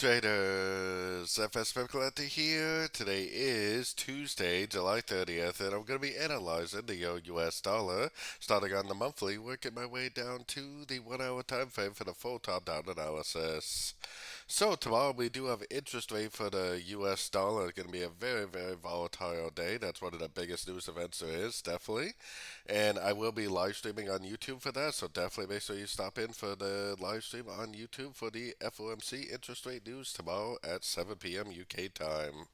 Traders, FX Pip Collector here. Today is Tuesday, July 30th, and I'm going to be analyzing the US dollar, starting on the monthly, working my way down to the 1 hour time frame for the full top-down analysis. So tomorrow we do have interest rate for the US dollar. It's going to be a very, very volatile day. That's one of the biggest news events there is, definitely. And I will be live streaming on YouTube for that, so definitely make sure you stop in for the live stream on YouTube for the FOMC interest rate news tomorrow at 7 p.m. UK time.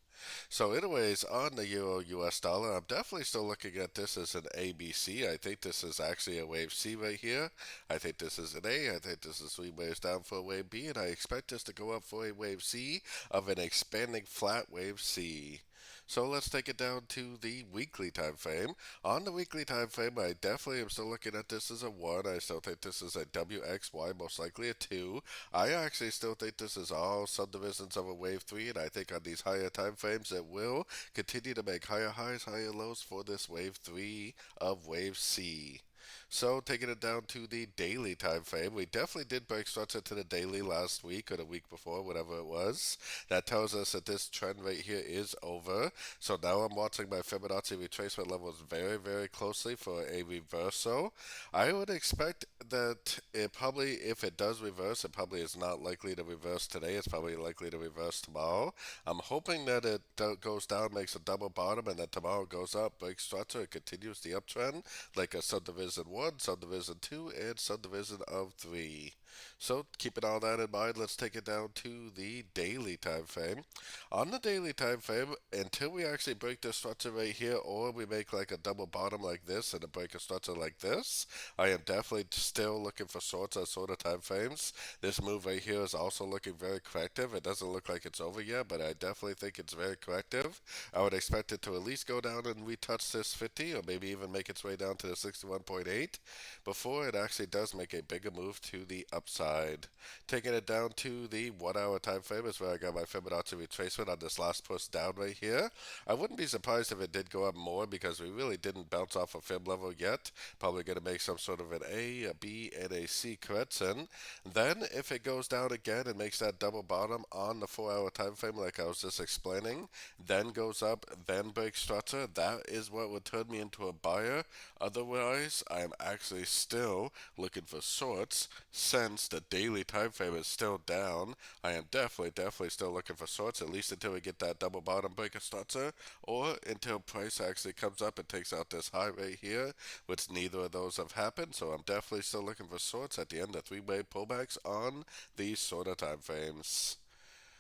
So, anyways, on the Euro US dollar, I'm definitely still looking at this as an ABC. I think this is actually a wave C right here. I think this is an A. I think this is three waves down for a wave B, and I expect this to go up for a wave C of an expanding flat wave C. So let's take it down to the weekly time frame. On the weekly time frame, I definitely am still looking at this as a 1. I still think this is a WXY, most likely a 2. I actually still think this is all subdivisions of a wave 3, and I think on these higher time frames it will continue to make higher highs, higher lows for this wave 3 of wave C. So taking it down to the daily time frame, we definitely did break structure to the daily last week or the week before, whatever it was. That tells us that this trend right here is over. So now I'm watching my Fibonacci retracement levels very, very closely for a reversal. I would expect that it probably, if it does reverse, it probably is not likely to reverse today. It's probably likely to reverse tomorrow. I'm hoping that it goes down, makes a double bottom, and that tomorrow goes up, breaks structure, and continues the uptrend like a subdivision 1, subdivision 2, and subdivision of 3. So keeping all that in mind, let's take it down to the daily time frame. On the daily time frame, until we actually break this structure right here, or we make like a double bottom like this and a break a structure like this, I am definitely still looking for shorts on sort of time frames. This move right here is also looking very corrective. It doesn't look like it's over yet, but I definitely think it's very corrective. I would expect it to at least go down and retouch this 50, or maybe even make its way down to the 61.8 before it actually does make a bigger move to the upside. Taking it down to the 1 hour time frame is where I got my Fibonacci retracement on this last push down right here. I wouldn't be surprised if it did go up more because we really didn't bounce off a fib level yet. Probably going to make some sort of an A, a B, and a C correction. Then if it goes down again and makes that double bottom on the 4 hour time frame like I was just explaining, then goes up, then breaks structure, that is what would turn me into a buyer. Otherwise, I am actually still looking for shorts since the daily time frame is still down. I am definitely still looking for shorts, at least until we get that double bottom breaker structure, or until price actually comes up and takes out this high right here, which neither of those have happened. So I'm definitely still looking for shorts at the end of three-way pullbacks on these shorter time frames.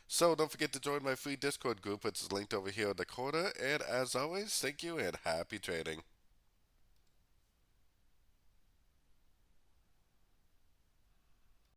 So don't forget to join my free Discord group, which is linked over here in the corner. And as always, thank you and happy trading.